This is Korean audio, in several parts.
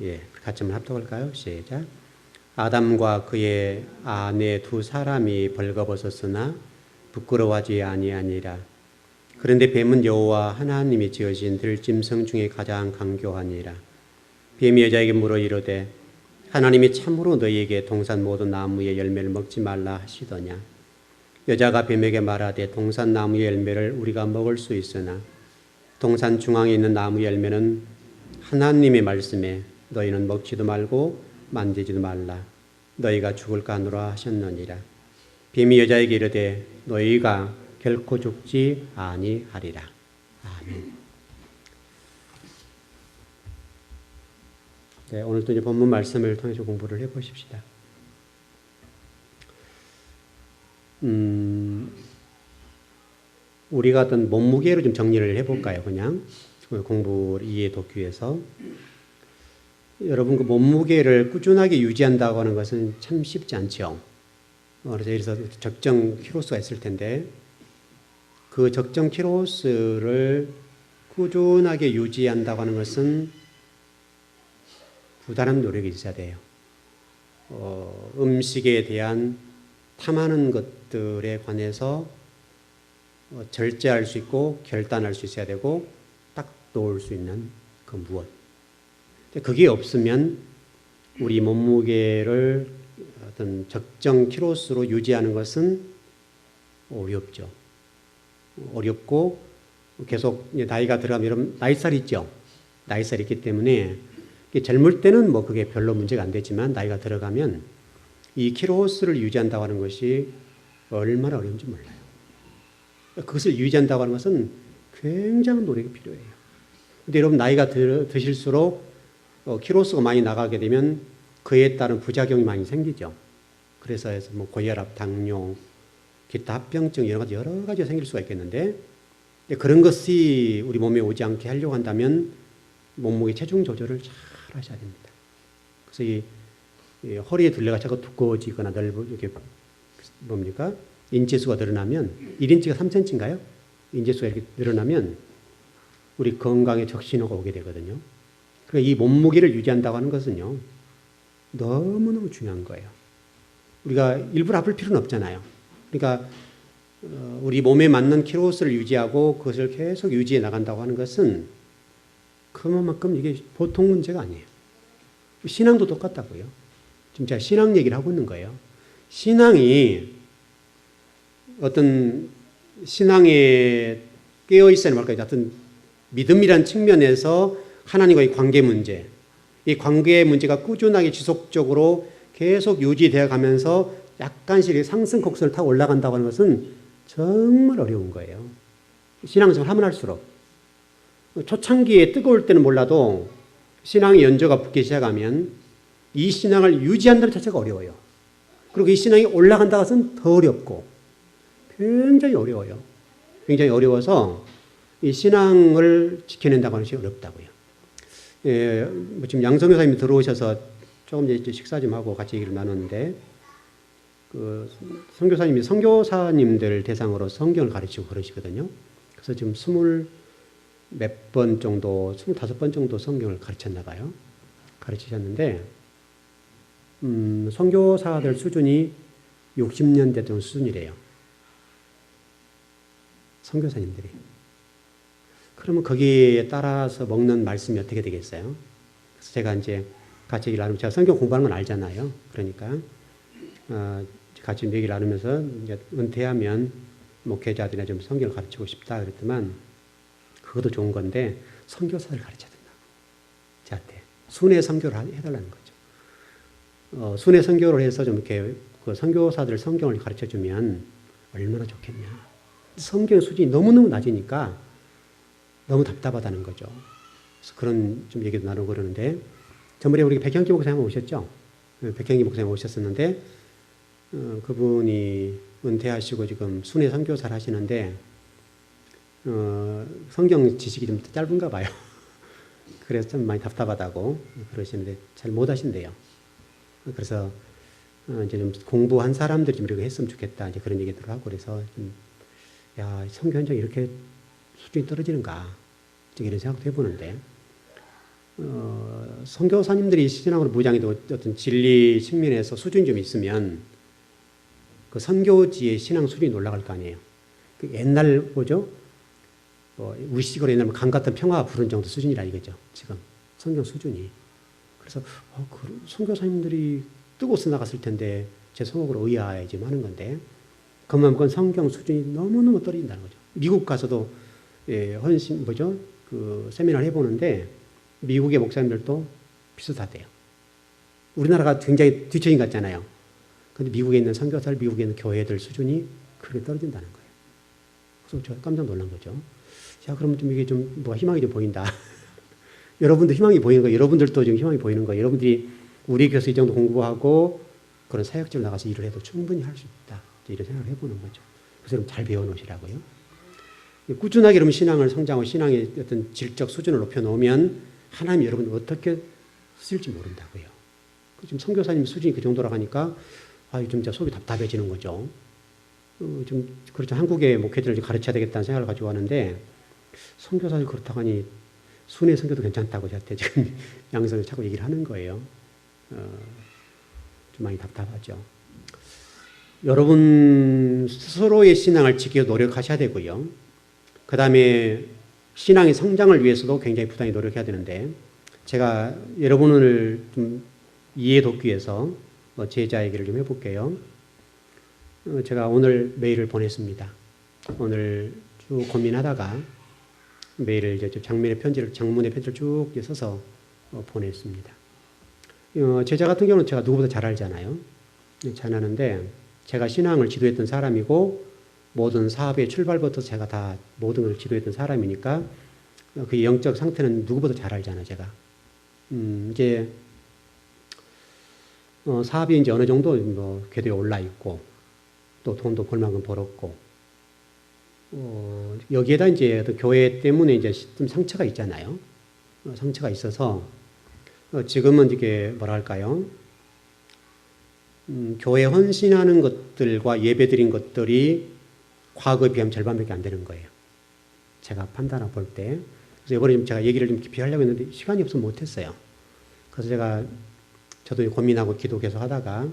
예, 같이 한번 합독할까요? 시작. 아담과 그의 아내 두 사람이 벌거벗었으나 부끄러워하지 아니하니라. 그런데 뱀은 여호와 하나님이 지으신 들짐승 중에 가장 강교하니라. 뱀이 여자에게 물어 이르되 하나님이 참으로 너희에게 동산 모든 나무의 열매를 먹지 말라 하시더냐. 여자가 뱀에게 말하되 동산 나무의 열매를 우리가 먹을 수 있으나 동산 중앙에 있는 나무 열매는 하나님의 말씀에 너희는 먹지도 말고 만지지도 말라. 너희가 죽을까 하노라 하셨느니라. 뱀이 여자에게 이르되 너희가 결코 죽지 아니하리라. 아멘. 네, 오늘도 이제 본문 말씀을 통해서 공부를 해보십시다. 우리가 어떤 몸무게로 좀 정리를 해볼까요? 그냥 공부를 이해 돕기 위해서. 여러분 그 몸무게를 꾸준하게 유지한다고 하는 것은 참 쉽지 않죠. 그래서 적정 키로수가 있을 텐데 그 적정 키로수를 꾸준하게 유지한다고 하는 것은 부단한 노력이 있어야 돼요. 음식에 대한 탐하는 것들에 관해서 절제할 수 있고 결단할 수 있어야 되고 딱 놓을 수 있는 그 무엇. 그게 없으면 우리 몸무게를 어떤 적정 키로수로 유지하는 것은 어렵죠. 어렵고 계속 나이가 들어가면 여러분 나이살이 있죠. 나이살이 있기 때문에 젊을 때는 뭐 그게 별로 문제가 안 되지만 나이가 들어가면 이 키로수를 유지한다고 하는 것이 얼마나 어려운지 몰라요. 그것을 유지한다고 하는 것은 굉장한 노력이 필요해요. 근데 여러분 나이가 드실수록 키로수가 많이 나가게 되면 그에 따른 부작용이 많이 생기죠. 그래서 뭐 고혈압, 당뇨, 기타 합병증 여러 가지가 생길 수가 있겠는데 그런 것이 우리 몸에 오지 않게 하려고 한다면 몸무게 체중 조절을 잘 하셔야 됩니다. 그래서 이 허리에 둘레가 자꾸 두꺼워지거나 이렇게 뭡니까? 인체수가 늘어나면 1인치가 3cm인가요? 인체수가 이렇게 늘어나면 우리 건강에 적신호가 오게 되거든요. 그러니까 이 몸무게를 유지한다고 하는 것은요. 너무너무 중요한 거예요. 우리가 일부러 아플 필요는 없잖아요. 그러니까 우리 몸에 맞는 키로수를 유지하고 그것을 계속 유지해 나간다고 하는 것은 그만큼 이게 보통 문제가 아니에요. 신앙도 똑같다고요. 지금 제가 신앙 얘기를 하고 있는 거예요. 신앙이 어떤 신앙에 깨어있어야 할까요? 어떤 믿음이란 측면에서 하나님과의 관계 문제, 이 관계 문제가 꾸준하게 지속적으로 계속 유지되어 가면서 약간씩 상승 곡선을 타고 올라간다고 하는 것은 정말 어려운 거예요. 신앙생활 하면 할수록. 초창기에 뜨거울 때는 몰라도 신앙의 연조가 붙기 시작하면 이 신앙을 유지한다는 자체가 어려워요. 그리고 이 신앙이 올라간다고 해서는 더 어렵고 굉장히 어려워요. 굉장히 어려워서 이 신앙을 지켜낸다고 하는 것이 어렵다고요. 예, 지금 양성교사님이 들어오셔서 조금 이제 식사 좀 하고 같이 얘기를 나눴는데 그 선교사님이 선교사님들 대상으로 성경을 가르치고 그러시거든요. 그래서 지금 20몇 번 정도, 25번 정도 성경을 가르쳤나 봐요. 가르치셨는데 선교사들 수준이 60년대 정도 수준이래요. 선교사님들이. 그러면 거기에 따라서 먹는 말씀이 어떻게 되겠어요? 그래서 제가 이제 같이 얘기를 나누면 제가 성경 공부하는 건 알잖아요. 그러니까 같이 얘기를 나누면서 이제 은퇴하면 목회자들이나 좀 성경을 가르치고 싶다 그랬더만 그것도 좋은 건데 선교사를 가르쳐야 된다고. 저한테 순회 선교를 해달라는 거죠. 순회 선교를 해서 좀 이렇게 그 선교사들 성경을 가르쳐주면 얼마나 좋겠냐. 성경 수준이 너무너무 낮으니까 너무 답답하다는 거죠. 그래서 그런 좀 얘기도 나누고 그러는데 전번에 우리 백형기 목사님 오셨죠? 백형기 목사님 오셨었는데 그분이 은퇴하시고 지금 순회 선교사를 하시는데 성경 지식이 좀 짧은가 봐요. 그래서 좀 많이 답답하다고 그러시는데 잘 못하신대요. 그래서 이제 좀 공부한 사람들이 좀 이렇게 했으면 좋겠다 이제 그런 얘기들을 하고 그래서 좀 야, 성경 현장이 이렇게 수준이 떨어지는가 이런 생각도 해보는데 선교사님들이 신앙으로 무장해도 어떤 진리 측면에서 수준이 좀 있으면 그 선교지의 신앙 수준이 올라갈 거 아니에요. 그 옛날 뭐죠? 우리식으로 옛날 강 같은 평화 부른 정도 수준이라 이거죠. 지금 성경 수준이. 그래서 선교사님들이 뜨거워서 나갔을 텐데 제 성옥으로 의아해야지 하는 건데 그만큼 성경 수준이 너무너무 떨어진다는 거죠. 미국 가서도 헌신 뭐죠? 그 세미나를 해보는데 미국의 목사님들도 비슷하대요. 우리나라가 굉장히 뒤처진 것 같잖아요. 근데 미국에 있는 선교사들, 미국에 있는 교회들 수준이 그렇게 떨어진다는 거예요. 그래서 제가 깜짝 놀란 거죠. 자, 그러면 좀 이게 좀 뭐가 희망이 좀 보인다. 여러분도 희망이 보이는 거예요. 여러분들도 지금 희망이 보이는 거예요. 여러분들이 우리 교회에서 이 정도 공부하고 그런 사역지로 나가서 일을 해도 충분히 할 수 있다. 이런 생각을 해보는 거죠. 그래서 여러분 잘 배워놓으시라고요. 꾸준하게 여러분 신앙을 성장하고 신앙의 어떤 질적 수준을 높여놓으면 하나님이 여러분을 어떻게 쓰실지 모른다고요. 지금 선교사님 수준이 그 정도라 하니까 좀 진짜 속이 답답해지는 거죠. 좀 그렇죠. 한국의 목회자를 가르쳐야 되겠다는 생각을 가지고 하는데 선교사들 그렇다고 하니 순회 선교도 괜찮다고 저한테 지금 양성을 자꾸 얘기를 하는 거예요. 좀 많이 답답하죠. 여러분 스스로의 신앙을 지키려 노력하셔야 되고요. 그 다음에 신앙의 성장을 위해서도 굉장히 부단히 노력해야 되는데 제가 여러분을 좀 이해 돕기 위해서 제자 얘기를 좀 해볼게요. 제가 오늘 메일을 보냈습니다. 오늘 쭉 고민하다가 메일을 이제 장문의 편지를 쭉 써서 보냈습니다. 제자 같은 경우는 제가 누구보다 잘 알잖아요. 잘 아는데 제가 신앙을 지도했던 사람이고 모든 사업의 출발부터 제가 다 모든 걸 지도했던 사람이니까 그 영적 상태는 누구보다 잘 알잖아요, 제가. 이제 사업이 이제 어느 정도 뭐 궤도에 올라 있고 또 돈도 벌 만큼 벌었고 여기에다 이제 교회 때문에 이제 좀 상처가 있잖아요. 상처가 있어서 지금은 이게 뭐랄까요? 교회 헌신하는 것들과 예배드린 것들이 과거에 비하면 절반밖에 안 되는 거예요. 제가 판단하고 볼 때. 그래서 이번에 제가 얘기를 좀 깊이 하려고 했는데 시간이 없어서 못했어요. 그래서 제가 저도 고민하고 기도 계속 하다가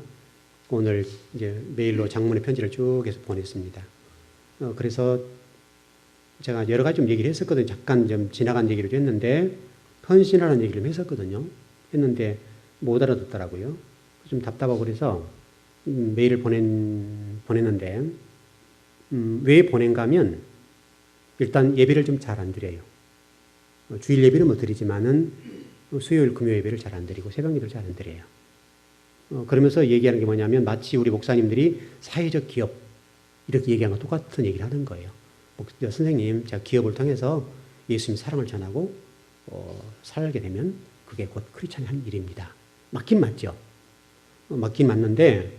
오늘 이제 메일로 장문의 편지를 쭉 해서 보냈습니다. 그래서 제가 여러 가지 좀 얘기를 했었거든요. 잠깐 좀 지나간 얘기를 했는데 헌신하라는 얘기를 좀 했었거든요. 했는데 못 알아듣더라고요. 좀 답답하고 그래서 메일을 보냈는데 왜 보낸가 하면 일단 예배를 좀 잘 안 드려요. 주일 예배는 뭐 드리지만은 수요일 금요 예배를 잘 안 드리고 새벽 예배를 잘 안 드려요. 그러면서 얘기하는 게 뭐냐면 마치 우리 목사님들이 사회적 기업 이렇게 얘기하는 거 똑같은 얘기를 하는 거예요. 선생님, 제가 기업을 통해서 예수님 사랑을 전하고 살게 되면 그게 곧 크리스찬이 하는 일입니다. 맞긴 맞죠. 맞긴 맞는데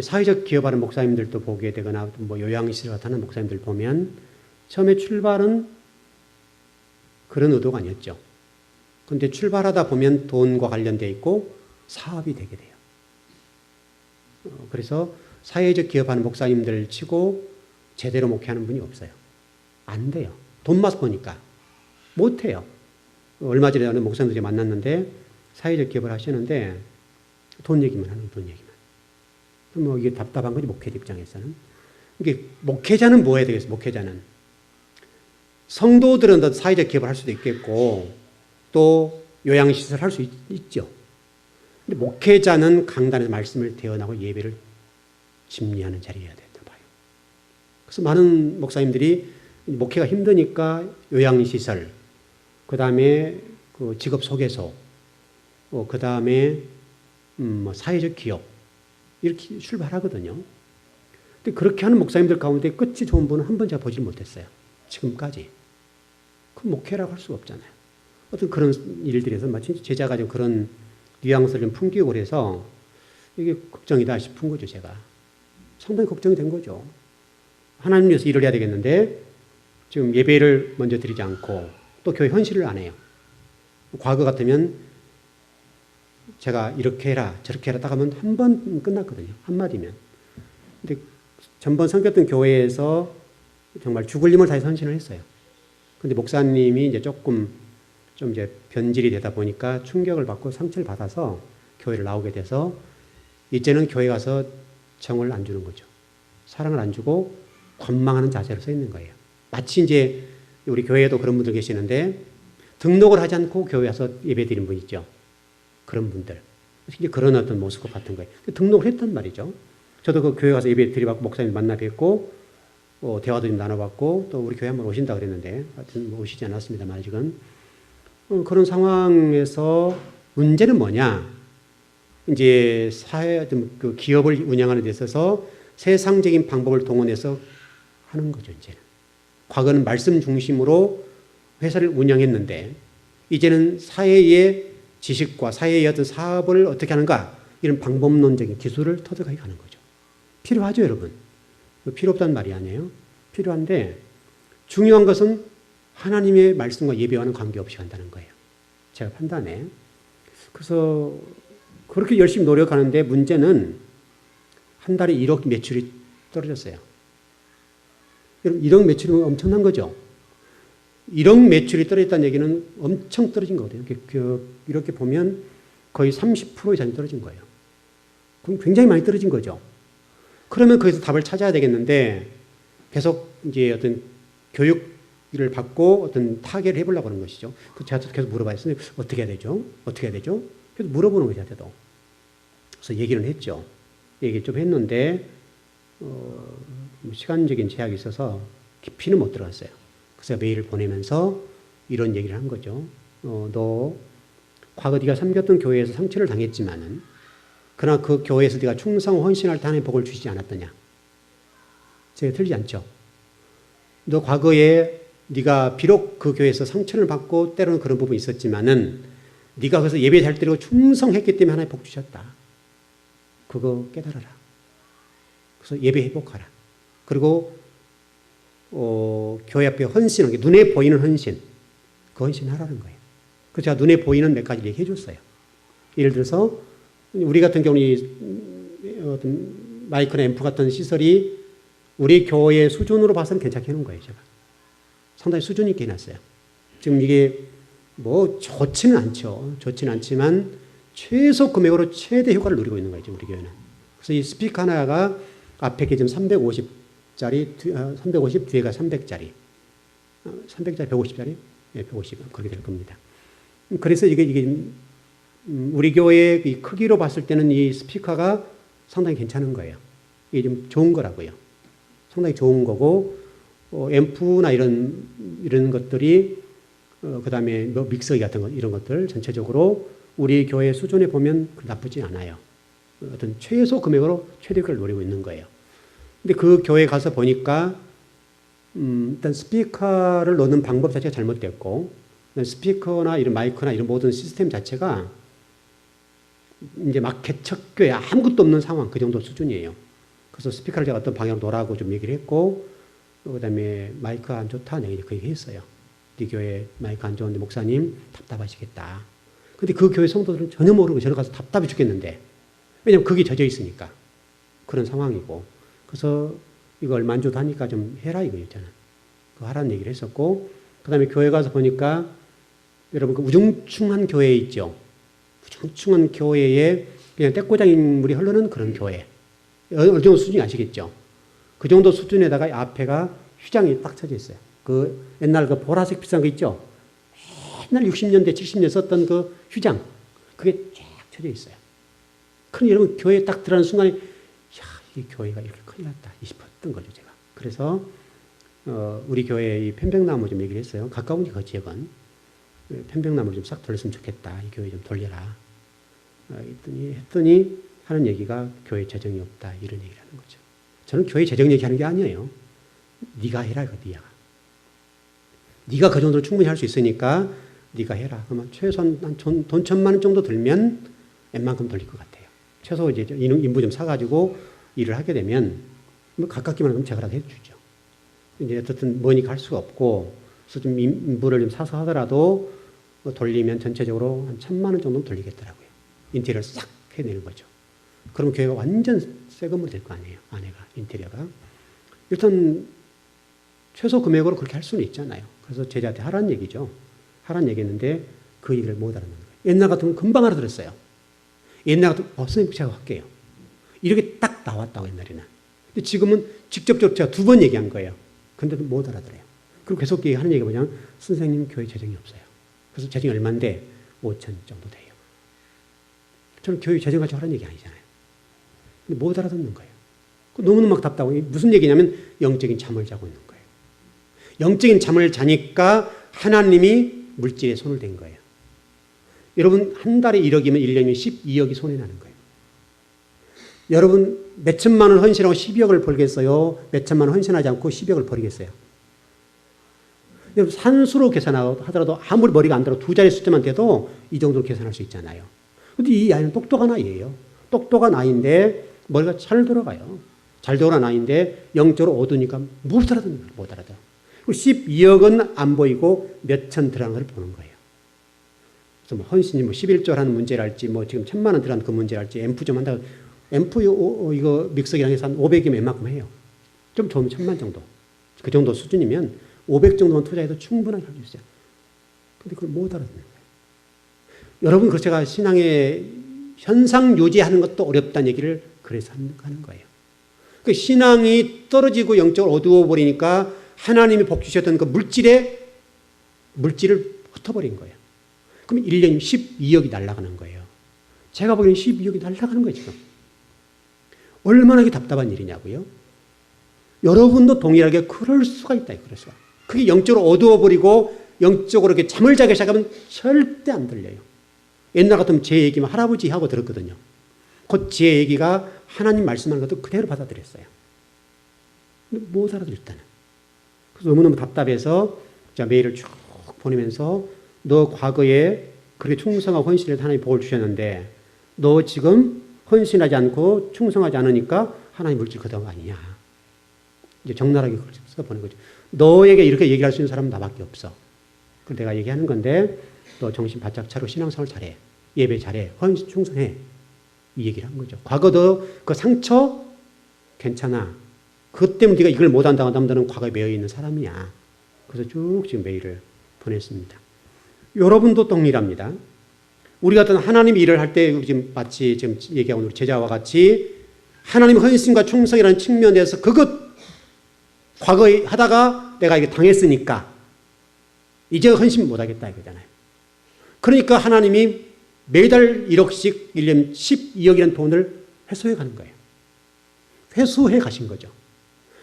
사회적 기업하는 목사님들도 보게 되거나 뭐 요양시설 같은 하는 목사님들 보면 처음에 출발은 그런 의도가 아니었죠. 그런데 출발하다 보면 돈과 관련되어 있고 사업이 되게 돼요. 그래서 사회적 기업하는 목사님들 치고 제대로 목회하는 분이 없어요. 안 돼요. 돈만 보니까 못해요. 얼마 전에 어느 목사님들 만났는데 사회적 기업을 하시는데 돈 얘기만 하는 돈 얘기만. 뭐 이게 답답한 거지 목회 입장에서는. 이게 목회자는 뭐 해야 되겠어요? 목회자는 성도들은 더 사회적 기업을 할 수도 있겠고 또 요양시설 할 수 있죠. 근데 목회자는 강단에서 말씀을 대언하고 예배를 집리하는 자리여야 된다 봐요. 그래서 많은 목사님들이 목회가 힘드니까 요양시설, 그 다음에 그 직업 소개소, 그 다음에 뭐 사회적 기업 이렇게 출발하거든요. 근데 그렇게 하는 목사님들 가운데 끝이 좋은 분은 한 번 제가 보질 못했어요. 지금까지. 그 목회라고 할 수가 없잖아요. 어떤 그런 일들에서 마치 제자가 좀 그런 뉘앙스를 좀 풍기고 그래서 이게 걱정이다 싶은 거죠, 제가. 상당히 걱정이 된 거죠. 하나님 위해서 일을 해야 되겠는데 지금 예배를 먼저 드리지 않고 또 교회 헌신을 안 해요. 과거 같으면 제가 이렇게 해라 저렇게 해라 딱 하면 한 번 끝났거든요. 한마디면. 근데 전번 섬겼던 교회에서 정말 죽을 힘을 다해서 헌신을 했어요. 근데 목사님이 이제 조금 좀 이제 변질이 되다 보니까 충격을 받고 상처를 받아서 교회를 나오게 돼서 이제는 교회 가서 정을 안 주는 거죠. 사랑을 안 주고 관망하는 자세로 서 있는 거예요. 마치 이제 우리 교회에도 그런 분들 계시는데 등록을 하지 않고 교회 와서 예배 드린 분 있죠. 그런 분들. 이제 그런 어떤 모습과 같은 거예요. 등록을 했단 말이죠. 저도 그 교회 가서 예배 드려봤고 목사님 만나 뵙고 대화도 좀 나눠봤고 또 우리 교회 한번 오신다 그랬는데 하여튼 뭐 오시지 않았습니다만 아직은 그런 상황에서 문제는 뭐냐? 이제 그 기업을 운영하는 데 있어서 세상적인 방법을 동원해서 하는 거죠, 이제는. 과거는 말씀 중심으로 회사를 운영했는데 이제는 사회의 지식과 사회의 어떤 사업을 어떻게 하는가 이런 방법론적인 기술을 터득하게 가는 거죠. 필요하죠, 여러분. 필요 없다는 말이 아니에요. 필요한데 중요한 것은 하나님의 말씀과 예배와는 관계없이 간다는 거예요. 제가 판단해. 그래서 그렇게 열심히 노력하는데 문제는 한 달에 1억 매출이 떨어졌어요. 여러분 1억 매출이면 엄청난 거죠. 1억 매출이 떨어졌다는 얘기는 엄청 떨어진 거거든요. 이렇게 보면 거의 30% 이상이 떨어진 거예요. 그럼 굉장히 많이 떨어진 거죠. 그러면 거기서 답을 찾아야 되겠는데 계속 이제 어떤 교육을 받고 어떤 타결을 해보려고 하는 것이죠. 제가 계속 물어봤어요. 어떻게 해야 되죠? 어떻게 해야 되죠? 계속 물어보는 거죠, 저도. 그래서 얘기를 했죠. 얘기 좀 했는데 시간적인 제약이 있어서 깊이는 못 들어갔어요. 그래서 메일을 보내면서 이런 얘기를 한 거죠. 너 과거 네가 섬겼던 교회에서 상처를 당했지만은 그러나 그 교회에서 네가 충성 헌신할 때 하나님의 복을 주시지 않았더냐. 제가 틀리지 않죠. 너 과거에 네가 비록 그 교회에서 상처를 받고 때로는 그런 부분이 있었지만은 네가 거기서 예배 잘 드리고 충성했기 때문에 하나님의 복 주셨다. 그거 깨달아라. 그래서 예배 회복하라. 그리고 교회 앞에 헌신하는 게 눈에 보이는 헌신. 그 헌신하라는 거예요. 그래서 제가 눈에 보이는 몇 가지를 얘기해 줬어요. 예를 들어서 우리 같은 경우는 어떤 마이크나 앰프 같은 시설이 우리 교회 수준으로 봐서는 괜찮게 해놓은 거예요. 제가 상당히 수준 있게 해놨어요. 지금 이게 뭐 좋지는 않죠. 좋지는 않지만 최소 금액으로 최대 효과를 누리고 있는 거죠. 우리 교회는. 그래서 이 스피커 하나가 앞에 게 지금 350짜리, 350 뒤에가 300짜리, 300짜리, 150짜리, 네, 150 그렇게 될 겁니다. 그래서 이게 우리 교회의 이 크기로 봤을 때는 이 스피커가 상당히 괜찮은 거예요. 이게 좀 좋은 거라고요. 상당히 좋은 거고 앰프나 이런 것들이 그 다음에 뭐 믹서기 같은 것 이런 것들 전체적으로 우리 교회 수준에 보면 나쁘지 않아요. 어떤 최소 금액으로 최대를 노리고 있는 거예요. 근데 그 교회 가서 보니까 일단 스피커를 넣는 방법 자체가 잘못됐고 스피커나 이런 마이크나 이런 모든 시스템 자체가 이제 막 개척교회 아무것도 없는 상황 그 정도 수준이에요. 그래서 스피커를 제가 어떤 방향으로 놓으라고 좀 얘기를 했고 그다음에 마이크가 안 좋다는 얘기 그 얘기 했어요. 네 교회 마이크 안 좋은데 목사님 답답하시겠다. 근데 그 교회 성도들은 전혀 모르고 저러 가서 답답해 죽겠는데 왜냐면 그게 젖어 있으니까 그런 상황이고 그래서 이거 얼마 안 줘도 하니까 좀 해라 이거예요. 저는 그거 하라는 얘기를 했었고 그 다음에 교회 가서 보니까 여러분 그 우중충한 교회 있죠. 우중충한 교회에 그냥 떼꼬장 인물이 흐르는 그런 교회 어느 정도 수준이 아시겠죠. 그 정도 수준에다가 앞에가 휘장이 딱 쳐져 있어요. 그 옛날 그 보라색 비싼 거 있죠. 옛날 60년대 70년대 썼던 그 휘장 그게 쫙 쳐져 있어요. 그럼 여러분 교회에 딱 들어가는 순간에 이 교회가 이렇게 큰일 났다 싶었던 거죠 제가. 그래서 우리 교회 이 편백나무 좀 얘기를 했어요. 가까우니 그 지역은 편백나무를 좀 싹 돌렸으면 좋겠다. 이 교회 좀 돌려라. 했더니 하는 얘기가 교회 재정이 없다 이런 얘기를 하는 거죠. 저는 교회 재정 얘기하는 게 아니에요. 네가 해라 이거 네가 그 정도로 충분히 할 수 있으니까 네가 해라. 그러면 최소한 돈 1,000만 원 정도 들면 웬만큼 돌릴 것 같아요. 최소 이제 인부 좀 사가지고 일을 하게 되면 뭐 가깝기만 하면 제가 해주죠. 이제 어쨌든 뭐니까 할 수가 없고 그래서 좀 인부를 좀 사서 하더라도 돌리면 전체적으로 한 1,000만 원 정도 돌리겠더라고요. 인테리어를 싹 해내는 거죠. 그러면 교회가 완전 새 건물이 될 거 아니에요. 안에가 인테리어가. 일단 최소 금액으로 그렇게 할 수는 있잖아요. 그래서 제자한테 하라는 얘기죠. 하라는 얘기했는데 그 얘기를 못 알아듣는 거예요. 옛날 같으면 금방 알아들었어요. 옛날 같으면 선생님 제가 할게요. 이렇게 딱 나왔다고 옛날에는. 근데 지금은 직접적으로 제가 2번 얘기한 거예요. 근데도 못 알아들어요. 그리고 계속 하는 얘기가 뭐냐면 선생님 교회 재정이 없어요. 그래서 재정이 얼마인데 5천 정도 돼요. 저는 교회 재정 가지고 하라는 얘기 아니잖아요. 근데 못 알아듣는 거예요. 너무너무 막 답답하고 무슨 얘기냐면 영적인 잠을 자고 있는 거예요. 영적인 잠을 자니까 하나님이 물질에 손을 댄 거예요. 여러분 한 달에 1억이면 1년이면 12억이 손에 나는 거예요. 여러분 몇 천만 원 헌신하고 12억을 벌겠어요? 몇 천만 원 헌신하지 않고 12억을 벌겠어요? 여러분 산수로 계산하더라도 아무리 머리가 안 들어 2자리 숫자만 돼도 이 정도로 계산할 수 있잖아요. 근데 이 아이는 똑똑한 아이예요. 똑똑한 아이인데 머리가 잘 돌아가요. 잘 돌아간 아이인데 영적으로 어두우니까 못 알아듣는 거예요. 못 알아들어. 12억은 안 보이고 몇천 들어간 걸 보는 거예요. 그래서 뭐 헌신이 뭐 11조 하는 문제랄지 뭐 지금 1,000만 원 들어간 그 문제랄지 앰프 좀 한다고 앰프 이거 믹서기랑 해서 한 500이면 웬만큼 해요. 좀 좋으면 1,000만 정도. 그 정도 수준이면 500 정도만 투자해도 충분하게 할 수 있어요. 근데 그걸 못 알아듣는 거예요. 여러분, 그래서 제가 신앙의 현상 유지하는 것도 어렵다는 얘기를 그래서 하는 거예요. 그 신앙이 떨어지고 영적으로 어두워 버리니까 하나님이 복 주셨던 그 물질을 흩어버린 거예요. 그럼 1년이면 12억이 날아가는 거예요. 제가 보기에는 12억이 날아가는 거예요, 지금. 얼마나 이게 답답한 일이냐고요. 여러분도 동일하게 그럴 수가 있다, 그럴 수가. 그게 영적으로 어두워버리고 영적으로 이렇게 잠을 자기 시작하면 절대 안 들려요. 옛날 같으면 제 얘기만 할아버지 하고 들었거든요. 곧 제 얘기가 하나님 말씀하는 것도 그대로 받아들였어요. 근데 못 알아들었다는. 그래서 너무너무 답답해서 제가 메일을 쭉 보내면서 너 과거에 그렇게 충성하고 헌신해서 하나님 복을 주셨는데 너 지금 헌신하지 않고 충성하지 않으니까 하나님 물질 거둔 거 아니냐. 이제 적나라하게 써보는 거죠. 너에게 이렇게 얘기할 수 있는 사람은 나밖에 없어. 그래서 내가 얘기하는 건데 너 정신 바짝 차리고 신앙생활 잘해. 예배 잘해. 헌신 충성해. 이 얘기를 한 거죠. 과거도 그 상처 괜찮아. 그것 때문에 네가 이걸 못한다고 한다면 너는 과거에 매여있는 사람이야. 그래서 쭉 지금 메일을 보냈습니다. 여러분도 동일합니다. 우리가 어떤 하나님의 일을 할 때 지금 마치 지금 얘기하고 있는 제자와 같이 하나님의 헌신과 충성이라는 측면에서 그것 과거에 하다가 내가 이게 당했으니까 이제 헌신 못하겠다 이거잖아요. 그러니까 하나님이 매달 1억씩 1년 12억이라는 돈을 회수해 가는 거예요. 회수해 가신 거죠.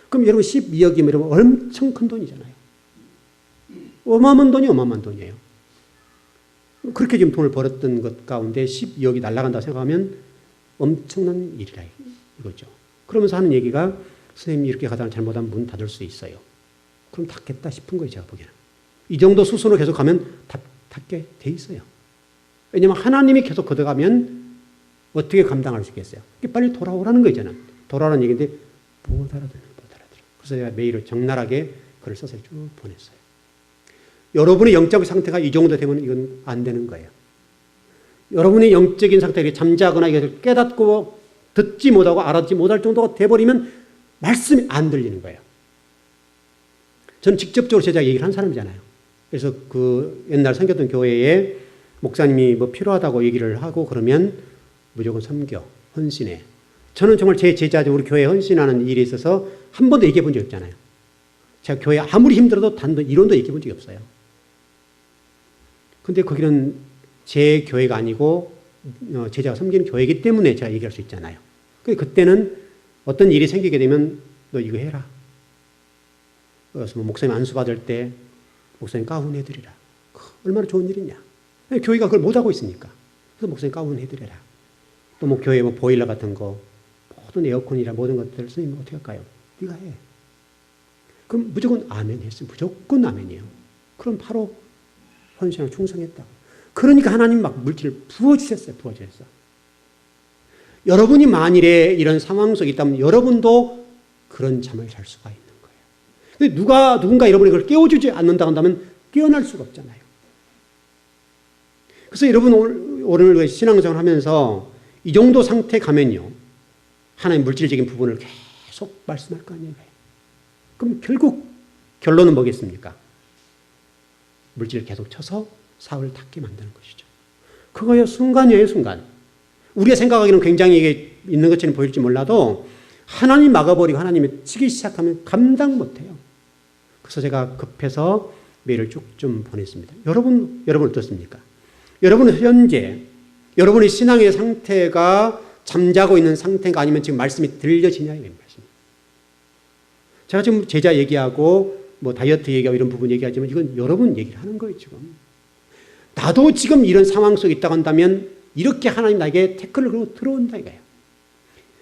그럼 여러분 12억이면 여러분 엄청 큰 돈이잖아요. 어마어마한 돈이에요. 그렇게 지금 돈을 벌었던 것 가운데 12억이 날아간다고 생각하면 엄청난 일이라 이거죠. 그러면서 하는 얘기가 선생님이 이렇게 가다가 잘못하면 문 닫을 수 있어요. 그럼 닫겠다 싶은 거예요, 제가 보기에는. 이 정도 수순으로 계속 가면 닫게 돼 있어요. 왜냐하면 하나님이 계속 걷어가면 어떻게 감당할 수 있겠어요? 빨리 돌아오라는 거잖아요. 돌아오라는 얘기인데 못 알아들어요. 그래서 제가 메일을 적나라하게 글을 써서 쭉 보냈어요. 여러분의 영적 상태가 이 정도 되면 이건 안 되는 거예요. 여러분의 영적인 상태가 잠자거나 깨닫고 듣지 못하고 알아듣지 못할 정도가 돼버리면 말씀이 안 들리는 거예요. 저는 직접적으로 제가 얘기를 한 사람이잖아요. 그래서 그 옛날 섬겼던 교회에 목사님이 뭐 필요하다고 얘기를 하고 그러면 무조건 섬겨, 헌신해. 저는 정말 제 제자들 우리 교회에 헌신하는 일에 있어서 한 번도 얘기해 본 적이 없잖아요. 제가 교회 아무리 힘들어도 단돈 1원도 얘기해 본 적이 없어요. 근데 거기는 제 교회가 아니고 제자가 섬기는 교회이기 때문에 제가 얘기할 수 있잖아요. 그때는 어떤 일이 생기게 되면 너 이거 해라. 그래서 뭐 목사님 안수 받을 때 목사님 가운 해드리라. 얼마나 좋은 일이냐. 교회가 그걸 못하고 있으니까. 그래서 목사님 가운 해드려라. 또 뭐 교회 뭐 보일러 같은 거 모든 에어컨이라 모든 것들 선생님 어떻게 할까요? 네가 해. 그럼 무조건 아멘 했어요. 무조건 아멘이에요. 그럼 바로 헌신하고 충성했다. 그러니까 하나님 막 물질을 부어주셨어요. 여러분이 만일에 이런 상황 속에 있다면 여러분도 그런 잠을 잘 수가 있는 거예요. 근데 누군가 여러분이 그걸 깨워주지 않는다고 한다면 깨어날 수가 없잖아요. 그래서 여러분 오늘 신앙생활 하면서 이 정도 상태 가면요. 하나님 물질적인 부분을 계속 말씀할 거 아니에요. 그럼 결국 결론은 뭐겠습니까? 물질을 계속 쳐서 사흘 닿게 만드는 것이죠. 그거예요. 순간이에요, 순간. 우리가 생각하기는 굉장히 이게 있는 것처럼 보일지 몰라도 하나님 막아버리고 하나님이 치기 시작하면 감당 못해요. 그래서 제가 급해서 메일을 쭉 좀 보냈습니다. 여러분 어떻습니까? 여러분은 현재 여러분의 신앙의 상태가 잠자고 있는 상태가 아니면 지금 말씀이 들려지냐 이런 말씀입니다. 제가 지금 제자 얘기하고 뭐 다이어트 얘기하고 이런 부분 얘기하지만 이건 여러분 얘기를 하는 거예요, 지금. 나도 지금 이런 상황 속에 있다고 한다면 이렇게 하나님 나에게 태클을 걸고 들어온다 이거예요.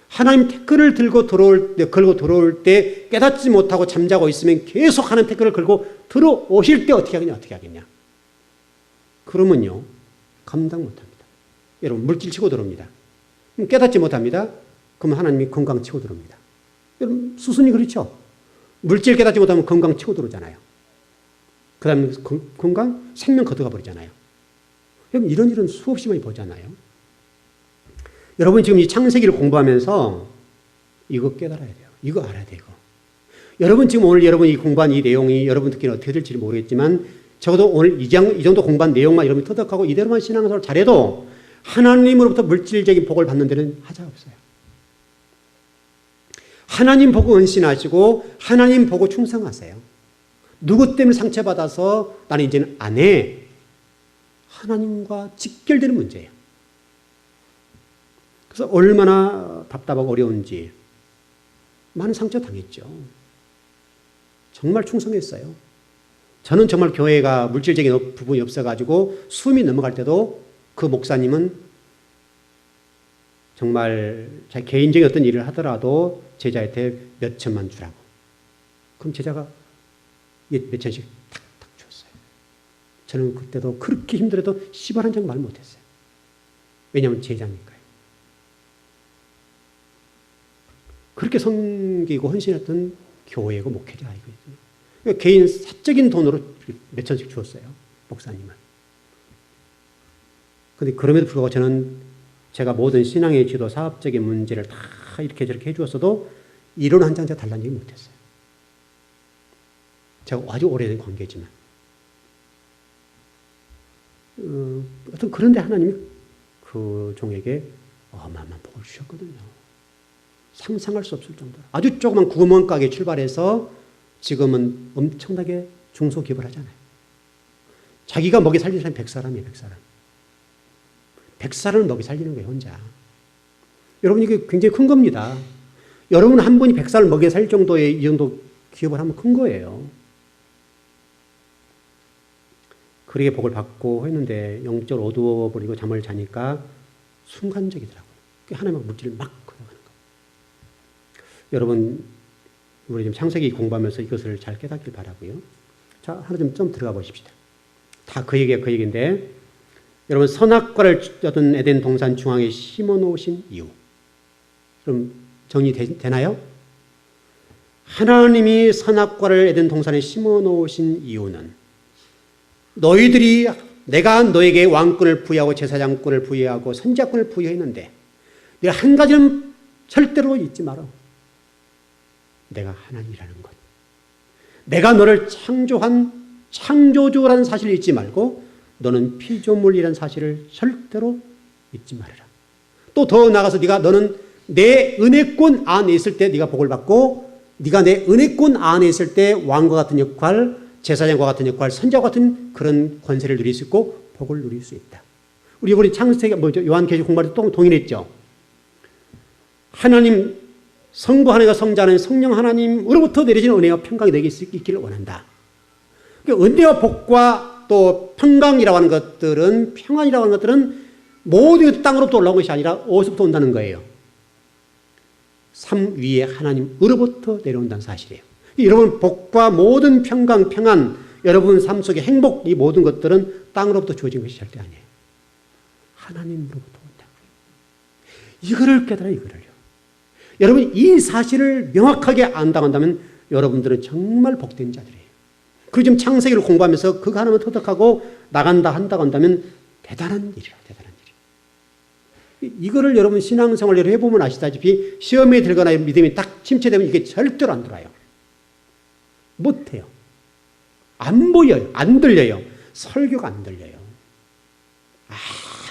하나님 태클을 걸고 들어올 때 깨닫지 못하고 잠자고 있으면 계속 하나님 태클을 걸고 들어오실 때 어떻게 하겠냐. 그러면요, 감당 못합니다. 여러분, 물질 치고 들어옵니다. 그럼 깨닫지 못합니다. 그러면 하나님이 건강 치고 들어옵니다. 여러분, 수순이 그렇죠? 물질 깨닫지 못하면 건강 치고 들어오잖아요. 그 다음에 건강, 생명 걷어가 버리잖아요. 여러분, 이런 수없이 많이 보잖아요. 여러분, 지금 이 창세기를 공부하면서 이거 깨달아야 돼요. 이거 알아야 돼요. 여러분, 지금 오늘 여러분이 공부한 이 내용이 여러분 듣기는 어떻게 될지 모르겠지만 적어도 오늘 이 정도 공부한 내용만 여러분이 터득하고 이대로만 신앙생활을 잘해도 하나님으로부터 물질적인 복을 받는 데는 하자 없어요. 하나님 보고 헌신하시고 하나님 보고 충성하세요. 누구 때문에 상처받아서 나는 이제는 안 해. 하나님과 직결되는 문제예요. 그래서 얼마나 답답하고 어려운지 많은 상처 당했죠. 정말 충성했어요. 저는 정말 교회가 물질적인 부분이 없어가지고 숨이 넘어갈 때도 그 목사님은 정말 자기 개인적인 어떤 일을 하더라도 제자한테 몇 천만 주라고. 그럼 제자가 몇 천씩 탁탁 줬어요. 저는 그때도 그렇게 힘들어도 10원 한 장 말 못했어요. 왜냐하면 제자니까요. 그렇게 섬기고 헌신했던 교회고 목회자 아니거든요. 그러니까 개인 사적인 돈으로 몇 천씩 주었어요. 목사님은. 그런데 그럼에도 불구하고 저는 제가 모든 신앙의 지도, 사업적인 문제를 다 이렇게 저렇게 해주었어도 1원 한 장 제가 달라는 얘기 못했어요. 제가 아주 오래된 관계지만. 어떤 그런데 하나님이 그 종에게 어마어마한 복을 주셨거든요. 상상할 수 없을 정도로. 아주 조그만 구멍가게 출발해서 지금은 엄청나게 중소기업을 하잖아요. 자기가 먹여 살리는 사람이 100사람이에요. 100사람을 먹여 살리는 거예요, 혼자. 여러분, 이게 굉장히 큰 겁니다. 여러분 한 분이 100살을 먹여 살 정도의 이 정도 기업을 하면 큰 거예요. 그렇게 복을 받고 했는데 영적으로 어두워버리고 잠을 자니까 순간적이더라고요. 하나님의 물질을 막 걷어가는 거예요. 여러분, 우리 지금 창세기 공부하면서 이것을 잘 깨닫길 바라고요. 자, 하나 좀 들어가 보십시다. 다 그 얘기인데, 여러분, 선악과를 어떤 에덴 동산 중앙에 심어 놓으신 이유. 그럼 정리되나요? 하나님이 선악과를 에덴 동산에 심어 놓으신 이유는 너희들이 내가 너에게 왕권을 부여하고 제사장권을 부여하고 선지자권을 부여했는데 네가 한 가지는 절대로 잊지 마라. 내가 하나님이라는 것. 내가 너를 창조한 창조주라는 사실을 잊지 말고 너는 피조물이라는 사실을 절대로 잊지 말아라. 또 더 나아가서 너는 내 은혜권 안에 있을 때 네가 복을 받고 네가 내 은혜권 안에 있을 때 왕과 같은 역할, 제사장과 같은 역할, 선지자와 같은 그런 권세를 누릴 수 있고 복을 누릴 수 있다. 우리 창세기 요한계시록 공부할 때 또 동일했죠. 하나님 성부 하나님과 성자 하나님 성령 하나님으로부터 내려지는 은혜와 평강이 내게 있기를 원한다. 그러니까 은혜와 복과 또 평강이라고 하는 것들은, 평안이라고 하는 것들은 모두 땅으로부터 올라온 것이 아니라 어디서부터 온다는 거예요? 삶 위에 하나님으로부터 내려온다는 사실이에요. 여러분, 복과 모든 평강, 평안, 여러분 삶 속의 행복, 이 모든 것들은 땅으로부터 주어진 것이 절대 아니에요. 하나님으로부터 온다. 이거를 깨달아요, 이거를요. 여러분, 이 사실을 명확하게 안다고 한다면 여러분들은 정말 복된 자들이에요. 그리고 지금 창세기를 공부하면서 그거 하나만 터득하고 나간다 한다고 한다면 대단한 일이라, 대단한 일. 이거를 여러분 신앙생활을 해보면 아시다시피 시험에 들거나 믿음이 딱 침체되면 이게 절대로 안 들어요. 못해요. 안 보여요. 안 들려요. 설교가 안 들려요.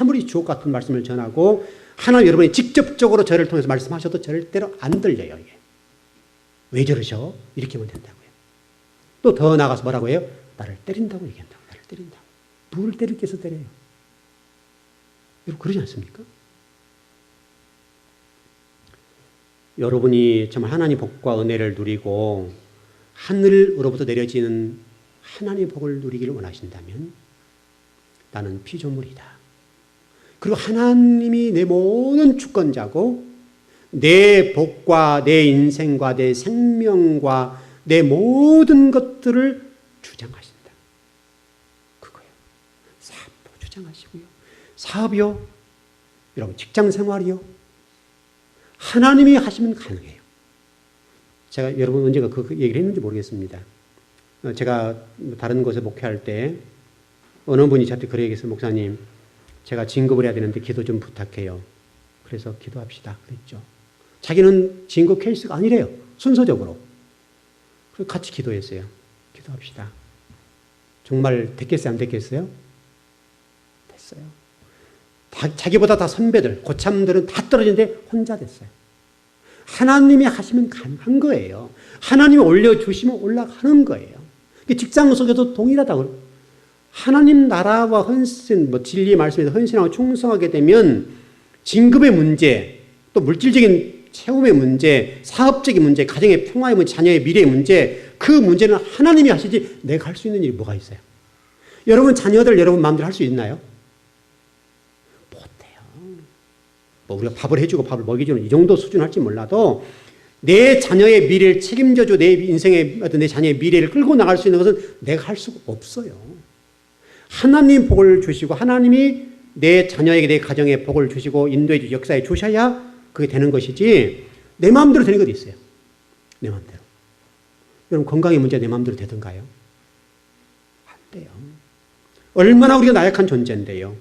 아무리 주옥 같은 말씀을 전하고 하나님 여러분이 직접적으로 저를 통해서 말씀하셔도 절대로 안 들려요. 이게. 왜 저러셔? 이렇게 하면 된다고요. 또 더 나가서 뭐라고 해요? 나를 때린다고 얘기한다고. 나를 때린다고. 누구를 때릴 게 있어 때려요. 여러분 그러지 않습니까? 여러분이 정말 하나님의 복과 은혜를 누리고 하늘으로부터 내려지는 하나님의 복을 누리기를 원하신다면 나는 피조물이다. 그리고 하나님이 내 모든 주권자고 내 복과 내 인생과 내 생명과 내 모든 것들을 주장하신다. 그거예요. 사업도 주장하시고요. 사업이요. 여러분 직장생활이요. 하나님이 하시면 가능해요. 제가 여러분 언제가 그 얘기를 했는지 모르겠습니다. 제가 다른 곳에 목회할 때 어느 분이 저한테 그래 얘기했어요. 목사님, 제가 진급을 해야 되는데 기도 좀 부탁해요. 그래서 기도합시다. 그랬죠. 자기는 진급 케이스가 아니래요. 순서적으로. 그래서 같이 기도했어요. 기도합시다. 정말 됐겠어요? 안 됐겠어요? 됐어요. 자기보다 다 선배들, 고참들은 다 떨어지는데 혼자 됐어요. 하나님이 하시면 가능한 거예요. 하나님이 올려주시면 올라가는 거예요. 직장 속에도 동일하다고. 하나님 나라와 헌신, 진리 말씀에서 헌신하고 충성하게 되면 진급의 문제, 또 물질적인 채움의 문제, 사업적인 문제, 가정의 평화의 문제, 자녀의 미래의 문제, 그 문제는 하나님이 하시지 내가 할 수 있는 일이 뭐가 있어요? 여러분 자녀들 여러분 마음대로 할 수 있나요? 못해요. 우리가 밥을 해주고 밥을 먹여주는 이 정도 수준 할지 몰라도 내 자녀의 미래를 책임져줘 내 인생의 어떤 내 자녀의 미래를 끌고 나갈 수 있는 것은 내가 할 수가 없어요. 하나님 복을 주시고 하나님이 내 자녀에게 내 가정에 복을 주시고 인도해 주시고 역사에 주셔야 그게 되는 것이지 내 마음대로 되는 것도 있어요. 내 마음대로. 여러분 건강의 문제 내 마음대로 되던가요? 안 돼요. 얼마나 우리가 나약한 존재인데요.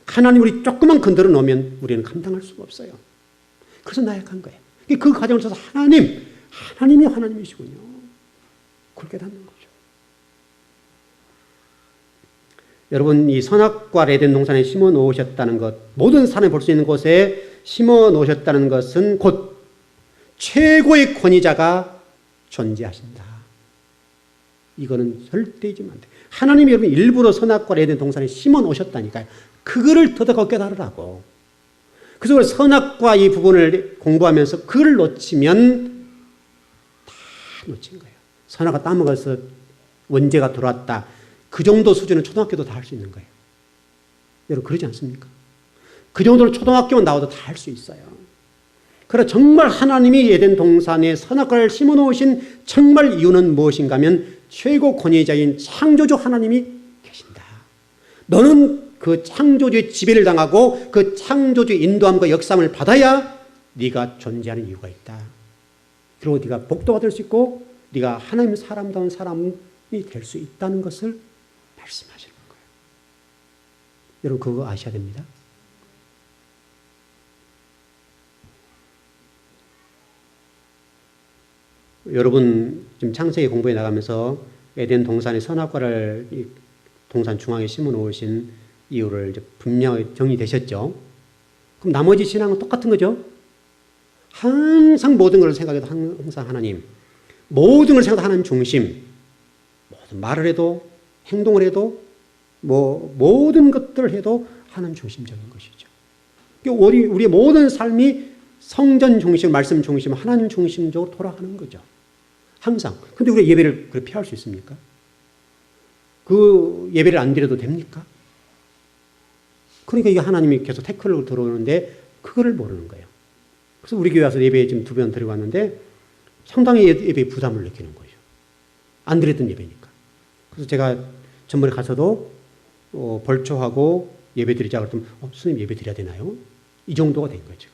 하나님 우리 조금만 건드려 놓으면 우리는 감당할 수가 없어요. 그래서 나약한 거예요. 그 과정을 통해서 하나님이 하나님이시군요. 그걸 깨닫는 거죠. 여러분 이 선악과 에덴 동산에 심어 놓으셨다는 것, 모든 산에 볼 수 있는 곳에 심어 놓으셨다는 것은 곧 최고의 권위자가 존재하신다. 이거는 절대 잊으면 안 돼요. 하나님이 여러분 일부러 선악과 에덴 동산에 심어 놓으셨다니까요. 그거를 더더욱 깨달으라고. 그래서 선악과 이 부분을 공부하면서 그걸 놓치면 다 놓친 거예요. 선악과 따먹어서 원죄가 들어왔다. 그 정도 수준은 초등학교도 다 할 수 있는 거예요. 여러분 그러지 않습니까? 그 정도로 초등학교만 나와도 다 할 수 있어요. 그래서 정말 하나님이 에덴 동산에 선악과를 심어놓으신 정말 이유는 무엇인가 하면 최고 권위자인 창조주 하나님이 계신다. 너는 그 창조주의 지배를 당하고 그 창조주의 인도함과 역사함을 받아야 네가 존재하는 이유가 있다. 그리고 네가 복도 받을 수 있고 네가 하나님 사람다운 사람이 될 수 있다는 것을 말씀하시는 거예요. 여러분 그거 아셔야 됩니다. 여러분 지금 창세기 공부에 나가면서 에덴 동산의 선악과를 동산 중앙에 심어 놓으신 이유를 이제 분명히 정리되셨죠? 그럼 나머지 신앙은 똑같은 거죠? 항상 모든 걸 생각해도 항상 하나님, 모든 걸 생각해도 하나님 중심, 모든 말을 해도 행동을 해도 모든 것들을 해도 하나님 중심적인 것이죠. 우리의 모든 삶이 성전 중심, 말씀 중심, 하나님 중심적으로 돌아가는 거죠. 항상. 근데 우리가 예배를 그렇게 피할 수 있습니까? 그 예배를 안 드려도 됩니까? 그러니까 이게 하나님이 계속 태클로 들어오는데 그거를 모르는 거예요. 그래서 우리 교회 와서 예배 지금 2번 드리고 왔는데 상당히 예배에 부담을 느끼는 거죠. 안 드렸던 예배니까. 그래서 제가 전번에 가서도 벌초하고 예배 드리자 그랬더니 스님 예배 드려야 되나요? 이 정도가 된 거죠.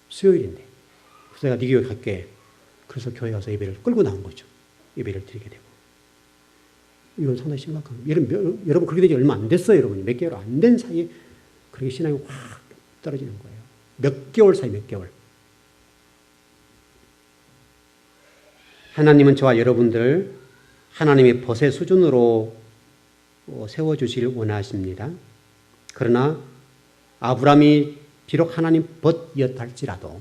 수요일인데. 그래서 내가 네 교회 갈게. 그래서 교회 가서 예배를 끌고 나온 거죠. 예배를 드리게 되고. 이건 상당히 심각한 거예요. 여러분 그렇게 되지 얼마 안 됐어요. 여러분이 몇 개월 안 된 사이에 그렇게 신앙이 확 떨어지는 거예요. 몇 개월 사이 몇 개월. 하나님은 저와 여러분들 하나님의 벗의 수준으로 세워주시길 원하십니다. 그러나 아브라함이 비록 하나님 벗이었다 할지라도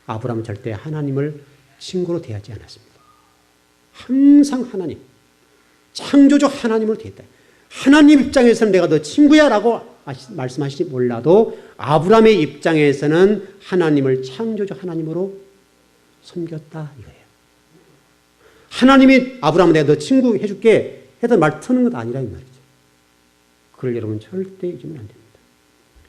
아브라함은 절대 하나님을 친구로 대하지 않았습니다. 항상 하나님, 창조주 하나님으로 대했다. 하나님 입장에서는 내가 너 친구야 라고 말씀하시지 몰라도 아브라함의 입장에서는 하나님을 창조주 하나님으로 섬겼다 이거예요. 하나님이 아브라함 내가 너 친구 해줄게 해서 말 트는 것 아니라 이 말이죠. 그걸 여러분 절대 잊으면 안 됩니다.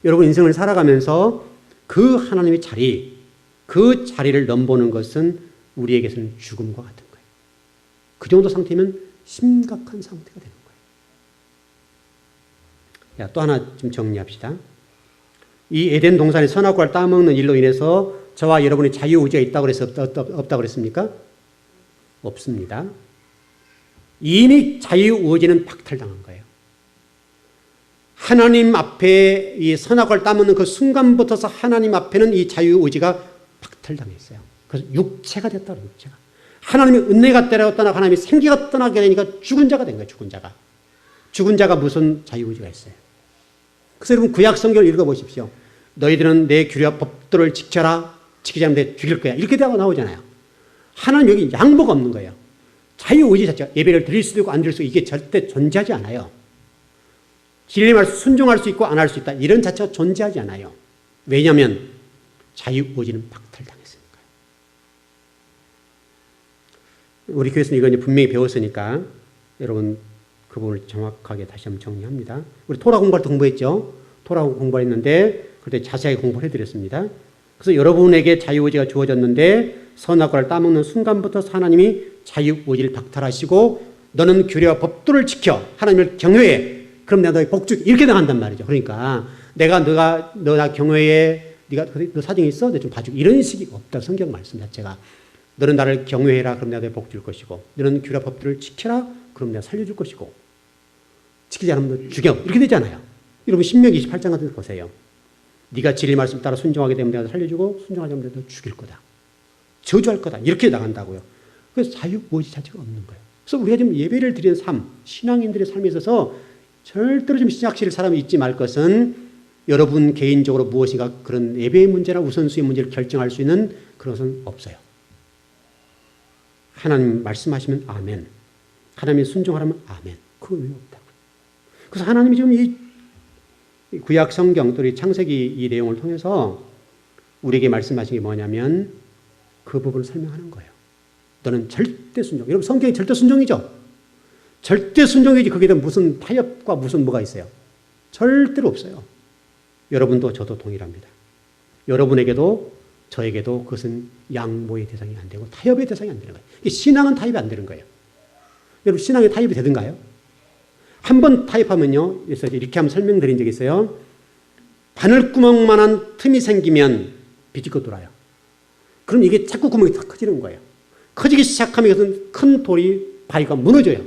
여러분 인생을 살아가면서 그 하나님의 자리, 그 자리를 넘보는 것은 우리에게서는 죽음과 같은 거예요. 그 정도 상태면 심각한 상태가 되는 거예요. 또 하나 좀 정리합시다. 이 에덴 동산의 선악과를 따먹는 일로 인해서 저와 여러분의 자유의지가 있다고 그래서 없다고 그랬습니까? 없습니다. 이미 자유의지는 박탈당한 거예요. 하나님 앞에 이 선악과를 따먹는 그 순간부터서 하나님 앞에는 이 자유의지가 박탈당했어요. 그래서 육체가 됐다. 육체가. 하나님이 은혜가 떠나고 하나님이 생기가 떠나게 되니까 죽은 자가 된 거예요. 죽은 자가. 죽은 자가 무슨 자유의지가 있어요. 그래서 여러분 구약 성경을 읽어보십시오. 너희들은 내 규례와 법도를 지켜라. 지키지 않으면 내 죽일 거야. 이렇게 나오잖아요. 하나님 여기 양보가 없는 거예요. 자유의지 자체가 예배를 드릴 수도 있고 안 드릴 수 있고 이게 절대 존재하지 않아요. 진리 말씀 순종할 수 있고 안 할 수 있다. 이런 자체가 존재하지 않아요. 왜냐하면 자유의지는 박탈당했으니까요. 우리 교회에서는 이거 분명히 배웠으니까 여러분 그 부분을 정확하게 다시 한번 정리합니다. 우리 토라 공부할 때 공부했죠. 토라 공부했는데 그때 자세하게 공부를 해드렸습니다. 그래서 여러분에게 자유의지가 주어졌는데 선악과를 따먹는 순간부터 하나님이 자유의지를 박탈하시고 너는 규례와 법도를 지켜 하나님을 경외해. 그럼 내가 너의 복주 이렇게 나간단 말이죠. 그러니까 너 나 경외해. 너 사정이 있어? 내가 좀 봐주고 이런 식이 없다. 성경 말씀 자체가. 너는 나를 경외해라. 그럼 내가 너의 복 줄 것이고 너는 규례와 법도를 지켜라. 그럼 내가 살려줄 것이고 지키지 않으면 너 죽여. 이렇게 되잖아요. 여러분 신명기 28장 같은 거 보세요. 네가 진리 말씀 따라 순종하게 되면 내가 살려주고 순종하지 않으면 너 죽일 거다. 저주할 거다. 이렇게 나간다고요. 그래서 자유의지 자체가 없는 거예요. 그래서 우리가 지금 예배를 드리는 삶, 신앙인들의 삶에 있어서 절대로 좀 신약실 사람이 잊지 말 것은 여러분 개인적으로 무엇인가 그런 예배의 문제나 우선순위 문제를 결정할 수 있는 그런 것은 없어요. 하나님 말씀하시면 아멘. 하나님이 순종하라면 아멘. 그거 왜 없다고. 그래서 하나님이 지금 이 구약 성경 또 창세기 이 내용을 통해서 우리에게 말씀하신 게 뭐냐면 그 부분을 설명하는 거예요. 너는 절대 순종. 여러분 성경이 절대 순종이죠. 절대 순종이지 거기에 무슨 타협과 무슨 뭐가 있어요. 절대로 없어요. 여러분도 저도 동일합니다. 여러분에게도 저에게도 그것은 양보의 대상이 안 되고 타협의 대상이 안 되는 거예요. 신앙은 타협이 안 되는 거예요. 여러분 신앙이 타협이 되든가요? 한 번 타협하면요. 그래서 이렇게 한번 설명드린 적이 있어요. 바늘구멍만한 틈이 생기면 비집고 돌아요. 그럼 이게 자꾸 구멍이 더 커지는 거예요. 커지기 시작하면 이것은 큰 돌이 바위가 무너져요.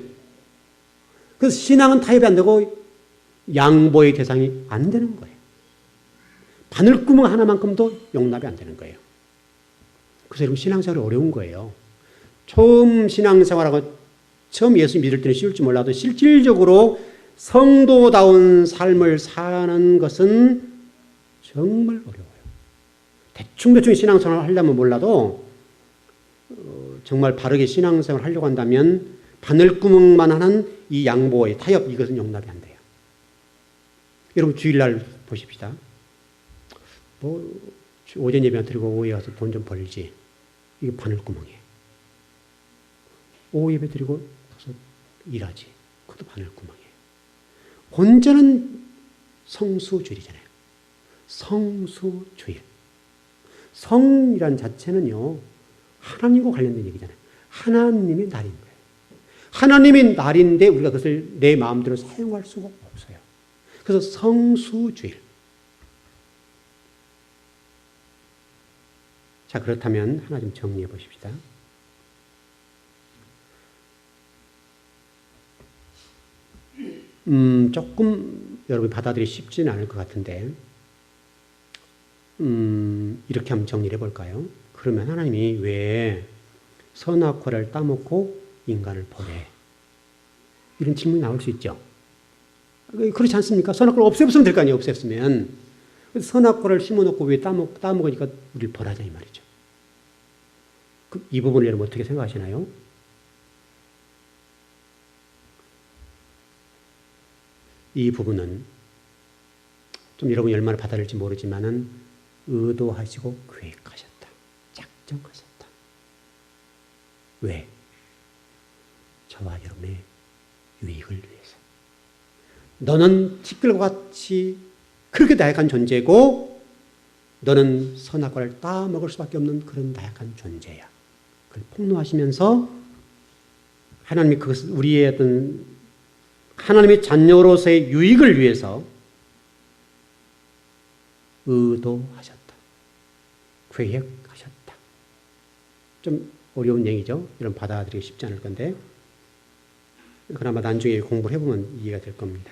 그래서 신앙은 타협이 안 되고 양보의 대상이 안 되는 거예요. 바늘구멍 하나만큼도 용납이 안 되는 거예요. 그래서 여러분 신앙생활이 어려운 거예요. 처음 신앙생활하고 처음 예수 믿을 때는 쉬울지 몰라도 실질적으로 성도다운 삶을 사는 것은 정말 어려워요. 대충 신앙생활을 하려면 몰라도 정말 바르게 신앙생활을 하려고 한다면 바늘구멍만 하는 이 양보의 타협 이것은 용납이 안 돼요. 여러분 주일날 보십시다. 오전 예배만 드리고 오후에 와서 돈 좀 벌지. 이게 바늘구멍이에요. 오후 예배 드리고 가서 일하지. 그것도 바늘구멍이에요. 혼자는 성수주일이잖아요. 성수주일. 성이란 자체는요. 하나님과 관련된 얘기잖아요. 하나님의 날인 거예요. 하나님의 날인데 우리가 그것을 내 마음대로 사용할 수가 없어요. 그래서 성수주일. 자, 그렇다면 하나 좀 정리해 보십시다. 조금 여러분이 받아들이기 쉽지는 않을 것 같은데 이렇게 한번 정리해 볼까요? 그러면 하나님이 왜 선악과를 따먹고 인간을 보내? 이런 질문이 나올 수 있죠. 그렇지 않습니까? 선악과를 없애면 될 거 아니에요. 없앴으면. 선악과를 심어놓고 왜 따먹으니까 우리를 벌하자 이 말이죠. 이 부분을 여러분 어떻게 생각하시나요? 이 부분은 좀 여러분이 얼마나 받아들일지 모르지만은 의도하시고 계획하셨다. 작정하셨다. 왜? 저와 여러분의 유익을 위해서. 너는 티끌과 같이 그렇게 나약한 존재고 너는 선악과를 따먹을 수밖에 없는 그런 나약한 존재야. 그걸 폭로하시면서 하나님이 그것을 우리의 어떤 하나님의 자녀로서의 유익을 위해서 의도하셨다. 계획하셨다. 좀 어려운 얘기죠. 여러분 받아들이기 쉽지 않을 건데 그나마 나중에 공부를 해보면 이해가 될 겁니다.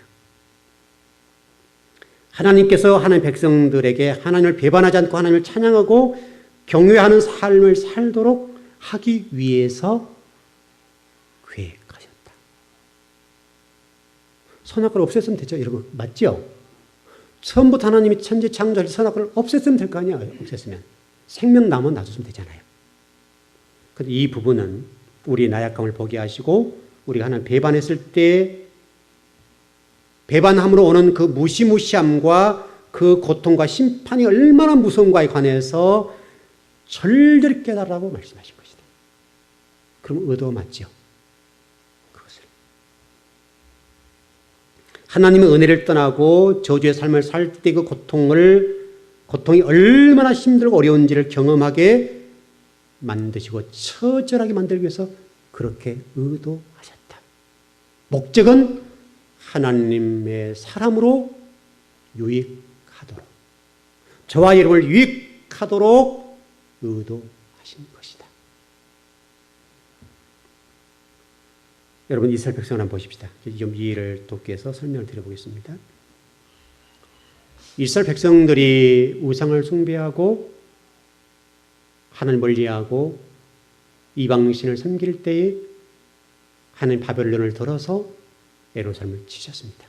하나님께서 하나님 백성들에게 하나님을 배반하지 않고 하나님을 찬양하고 경외하는 삶을 살도록 하기 위해서 계획하셨다. 선악과를 없앴으면 되죠. 여러분 맞죠? 처음부터 하나님이 천지 창조할 선악과를 없앴으면 될 거 아니에요. 없앴으면. 생명나무 놔줬으면 되잖아요. 근데 이 부분은 우리의 나약함을 보게 하시고 우리가 하나님 배반했을 때 배반함으로 오는 그 무시무시함과 그 고통과 심판이 얼마나 무서운가에 관해서 절절히 깨달으라고 말씀하신 것이다. 그럼 의도가 맞죠? 그것을. 하나님의 은혜를 떠나고 저주의 삶을 살 때 그 고통이 얼마나 힘들고 어려운지를 경험하게 만드시고 처절하게 만들기 위해서 그렇게 의도하셨다. 목적은 하나님의 사람으로 유익하도록 저와 여러분을 유익하도록 의도하신 것이다. 여러분 이스라엘 백성을 한번 보십시다. 좀 이해를 돕기 위해서 설명을 드려보겠습니다. 이스라엘 백성들이 우상을 숭배하고 하나님 멀리하고 이방신을 섬길 때에 하나님 바벨론을 들어서 예루살렘을 치셨습니다.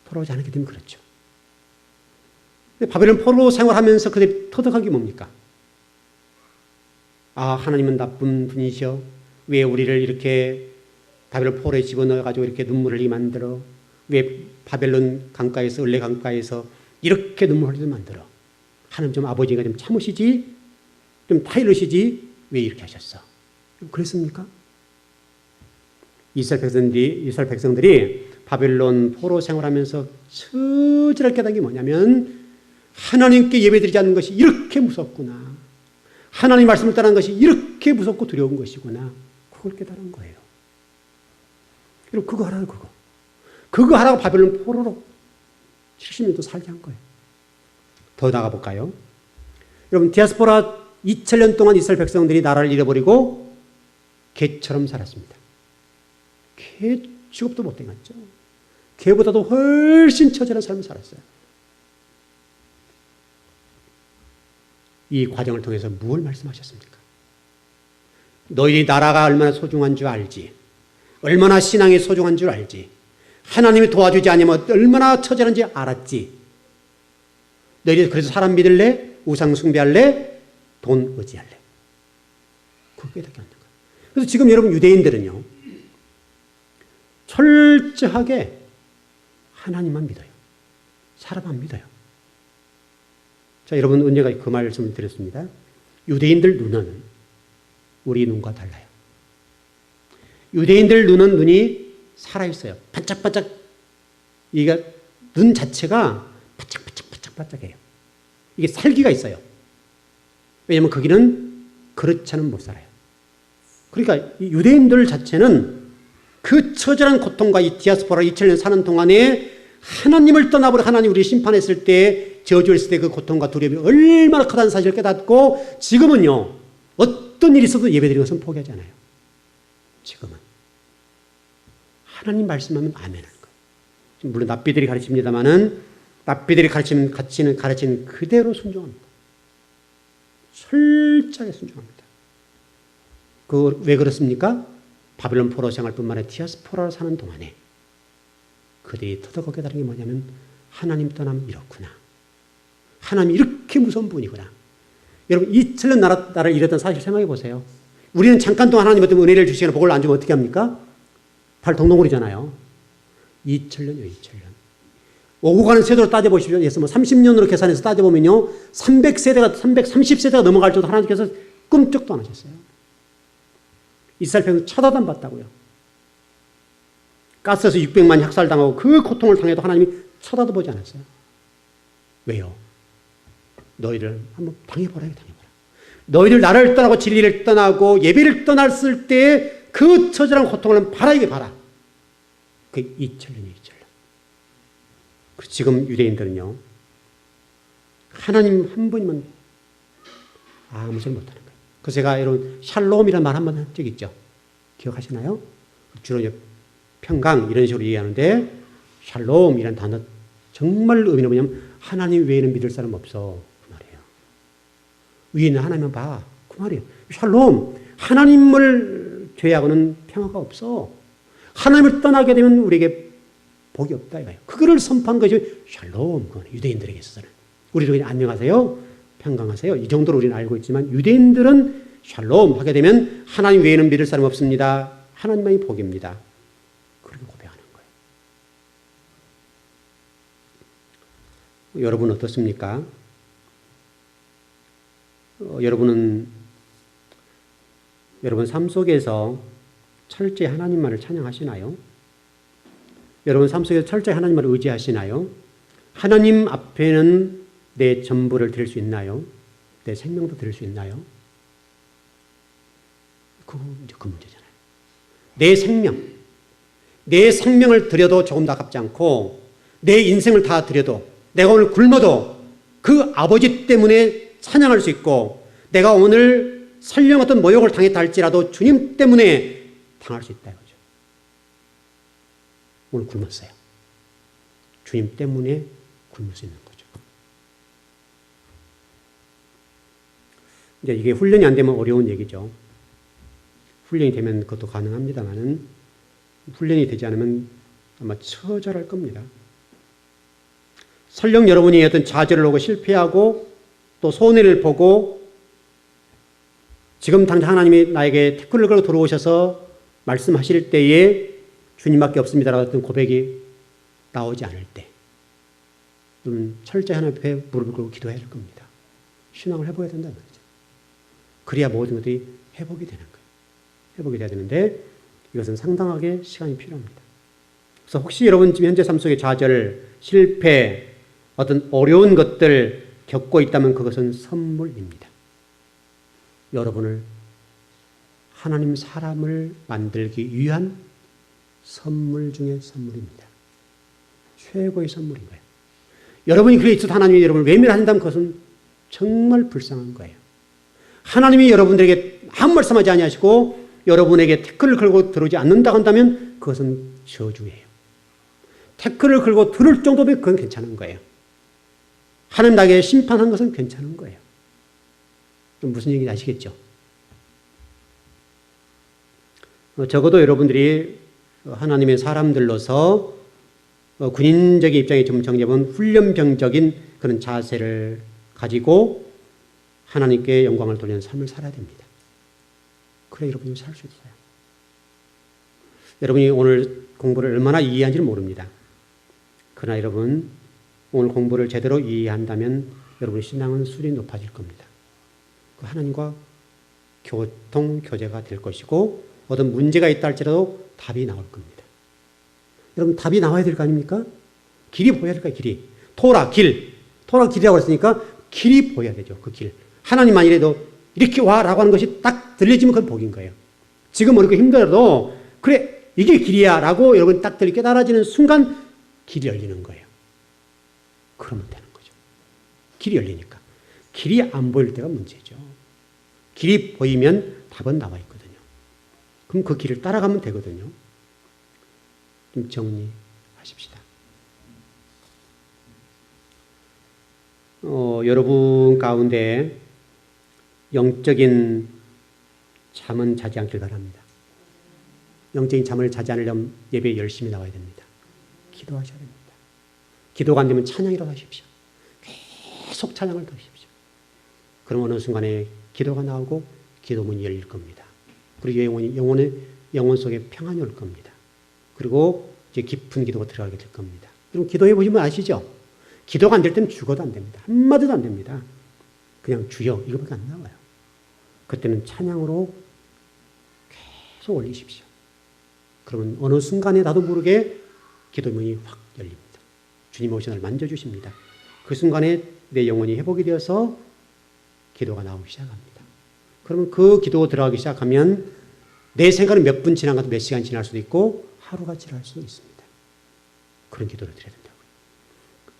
돌아오지 않게 되면 그렇죠. 바벨론 포로 생활하면서 그들이 터득한 게 뭡니까? 아, 하나님은 나쁜 분이셔. 왜 우리를 이렇게 바벨론 포로에 집어넣어가지고 이렇게 눈물을 만들어? 왜 바벨론 강가에서, 을레 강가에서 이렇게 눈물 흘리게 만들어? 하나님 좀 아버지가 좀 참으시지? 좀 타이르시지? 왜 이렇게 하셨어? 그랬습니까? 이스라엘 백성들이 바벨론 포로 생활하면서 처절하게 깨달은 게 뭐냐면 하나님께 예배드리지 않는 것이 이렇게 무섭구나. 하나님 말씀을 따르는 것이 이렇게 무섭고 두려운 것이구나. 그걸 깨달은 거예요. 여러분 그거 하라고 그거. 그거 하라고 바벨론 포로로 70년도 살게 한 거예요. 더 나가볼까요? 여러분 디아스포라 2000년 동안 이스라엘 백성들이 나라를 잃어버리고 개처럼 살았습니다. 개 취급도 못 당했죠. 개보다도 훨씬 처절한 삶을 살았어요. 이 과정을 통해서 무엇을 말씀하셨습니까? 너희 나라가 얼마나 소중한 줄 알지. 얼마나 신앙이 소중한 줄 알지. 하나님이 도와주지 않으면 얼마나 처절한지 알았지. 너희들 그래서 사람 믿을래? 우상 숭배할래? 돈 의지할래? 그게 깨닫게 하는 거예요. 그래서 지금 여러분 유대인들은요. 철저하게 하나님만 믿어요. 사람 안 믿어요. 자, 여러분 언제가 그 말씀을 드렸습니다. 유대인들 눈은 우리 눈과 달라요. 유대인들 눈이 살아있어요. 반짝반짝. 이게 눈 자체가 반짝반짝해요. 이게 살기가 있어요. 왜냐하면 거기는 그렇지 않으면 못 살아요. 그러니까 이 유대인들 자체는 그 처절한 고통과 이 디아스포라 2000년 사는 동안에 하나님을 떠나버려 하나님 우리 심판했을 때 저주했을 때 그 고통과 두려움이 얼마나 크다는 사실을 깨닫고 지금은요. 어떤 일이 있어도 예배드리는 것은 포기하지 않아요. 지금은. 하나님 말씀하면 아멘 하는 거예요. 물론 납비들이 가르칩니다마는 납비들이 가르치는 그대로 순종합니다. 철저하게 순종합니다. 왜 그렇습니까? 바벨론 포로 생활뿐만 아니라 디아스포라로 사는 동안에 그들이 더더욱 깨달은 게 뭐냐면 하나님 떠나면 이렇구나. 하나님이 이렇게 무서운 분이구나. 여러분 2000년 나라를 이뤘던 사실 생각해 보세요. 우리는 잠깐 동안 하나님 어떤 은혜를 주시거나 복을 안 주면 어떻게 합니까? 발 동동거리잖아요. 2000년이요. 2000년. 오고 가는 세대로 따져보십시오. 예를 들어 30년으로 계산해서 따져보면요. 300세대가 330세대가 넘어갈 정도 하나님께서 꿈쩍도 안 하셨어요. 이스라엘 백성 쳐다도 안 봤다고요. 가스에서 600만이 학살당하고 그 고통을 당해도 하나님이 쳐다도 보지 않았어요. 왜요? 너희를 한번 당해보라. 너희들 나를 떠나고 진리를 떠나고 예배를 떠났을 때 그 처절한 고통을 바라게 봐라. 그 2000년이에요. 2000년. 지금 유대인들은요. 하나님 한 분이면 아무 소리 못하는 거예요. 그래서 제가 이런 샬롬이라는 말 한 번 한 적 있죠. 기억하시나요? 주로 이제 평강 이런 식으로 얘기하는데 샬롬이라는 단어 정말 의미는 뭐냐면 하나님 외에는 믿을 사람 없어. 그 말이에요. 위에 있는 하나님만 봐. 그 말이에요. 샬롬. 하나님을 제외하고는 평화가 없어. 하나님을 떠나게 되면 우리에게 복이 없다 이거예요. 그거를 선포한 것이 샬롬. 유대인들에게 있어서는. 우리도 그냥 안녕하세요. 평강하세요. 이 정도로 우리는 알고 있지만 유대인들은 샬롬 하게 되면 하나님 외에는 믿을 사람 없습니다. 하나님만이 복입니다. 그렇게 고백하는 거예요. 여러분 어떻습니까? 여러분은 여러분 삶 속에서 철저히 하나님만을 찬양하시나요? 여러분 삶 속에서 철저히 하나님만을 의지하시나요? 하나님 앞에는 내 전부를 드릴 수 있나요? 내 생명도 드릴 수 있나요? 그 문제잖아요. 내 생명을 드려도 조금 도 아깝지 않고 내 인생을 다 드려도 내가 오늘 굶어도 그 아버지 때문에 찬양할 수 있고 내가 오늘 설령 어떤 모욕을 당했다 할지라도 주님 때문에 당할 수 있다 이거죠. 오늘 굶었어요. 주님 때문에 굶을 수 있는 거죠. 이제 이게 훈련이 안 되면 어려운 얘기죠. 훈련이 되면 그것도 가능합니다만은 훈련이 되지 않으면 아마 처절할 겁니다. 설령 여러분이 어떤 좌절을 오고 실패하고 또 손해를 보고 지금 당장 하나님이 나에게 태클을 걸고 들어오셔서 말씀하실 때에 주님밖에 없습니다라고 어떤 고백이 나오지 않을 때 여러분 철저히 하나님 앞에 무릎을 꿇고 기도해야 할 겁니다. 신앙을 해봐야 된다는 거죠. 그래야 모든 것들이 회복이 되는 거예요. 회복이 돼야 되는데 이것은 상당하게 시간이 필요합니다. 그래서 혹시 여러분 지금 현재 삶 속에 좌절, 실패, 어떤 어려운 것들 겪고 있다면 그것은 선물입니다. 여러분을 하나님 사람을 만들기 위한 선물 중에 선물입니다. 최고의 선물인 거예요. 여러분이 그래 있어도 하나님이 여러분을 외면한다면 그것은 정말 불쌍한 거예요. 하나님이 여러분들에게 아무 말씀하지 아니하시고 여러분에게 태클을 걸고 들어오지 않는다고 한다면 그것은 저주예요. 태클을 걸고 들을 정도면 그건 괜찮은 거예요. 하나님 나에게 심판한 것은 괜찮은 거예요. 무슨 얘기인지 아시겠죠? 적어도 여러분들이 하나님의 사람들로서 군인적인 입장에 좀 정리해보면 훈련병적인 그런 자세를 가지고 하나님께 영광을 돌리는 삶을 살아야 됩니다. 그래 여러분이 살 수 있어요. 여러분이 오늘 공부를 얼마나 이해한지는 모릅니다. 그러나 여러분 오늘 공부를 제대로 이해한다면 여러분의 신앙은 수준이 높아질 겁니다. 하나님과 교제가 될 것이고 어떤 문제가 있다 할지라도 답이 나올 겁니다. 여러분 답이 나와야 될 거 아닙니까? 길이 보여야 될까요? 길이. 토라 길이라고 했으니까 길이 보여야 되죠. 그 길. 하나님만이라도 이렇게 와라고 하는 것이 딱 들려지면 그건 복인 거예요. 지금 어렵고 힘들어도 그래 이게 길이야 라고 여러분 딱 깨달아지는 순간 길이 열리는 거예요. 그러면 되는 거죠. 길이 열리니까. 길이 안 보일 때가 문제죠. 길이 보이면 답은 나와 있거든요. 그럼 그 길을 따라가면 되거든요. 좀 정리하십시다. 여러분 가운데 영적인 잠은 자지 않길 바랍니다. 영적인 잠을 자지 않으려면 예배에 열심히 나와야 됩니다. 기도하셔야 됩니다. 기도가 안 되면 찬양이라도 하십시오. 계속 찬양을 드십시오. 그럼 어느 순간에 기도가 나오고 기도문이 열릴 겁니다. 그리고 영혼 속에 평안이 올 겁니다. 그리고 이제 깊은 기도가 들어가게 될 겁니다. 그럼 기도해 보시면 아시죠? 기도가 안 될 때는 죽어도 안 됩니다. 한마디도 안 됩니다. 그냥 주여 이거밖에 안 나와요. 그때는 찬양으로 계속 올리십시오. 그러면 어느 순간에 나도 모르게 기도문이 확 열립니다. 주님 오신 날 만져주십니다. 그 순간에 내 영혼이 회복이 되어서 기도가 나오기 시작합니다. 그러면 그 기도 들어가기 시작하면 내 생각은 몇 분 지난 것도 몇 시간 지날 수도 있고 하루가 지날 수도 있습니다. 그런 기도를 드려야 된다고요.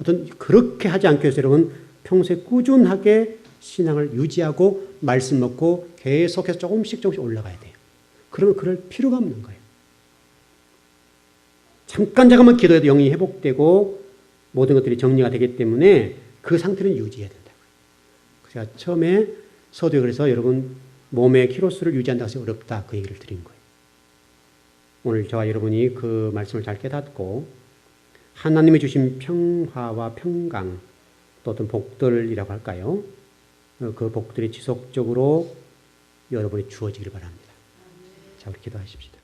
어떤 그렇게 하지 않기 위해서 여러분 평소에 꾸준하게 신앙을 유지하고 말씀 먹고 계속해서 조금씩 올라가야 돼요. 그러면 그럴 필요가 없는 거예요. 잠깐만 기도해도 영이 회복되고 모든 것들이 정리가 되기 때문에 그 상태는 유지해야 된다고요. 제가 처음에 서두에 그래서 여러분 몸의 키로수를 유지한다고 해서 어렵다 그 얘기를 드린 거예요. 오늘 저와 여러분이 그 말씀을 잘 깨닫고 하나님이 주신 평화와 평강 또 어떤 복들이라고 할까요? 그 복들이 지속적으로 여러분이 주어지기를 바랍니다. 자, 우리 기도하십시다.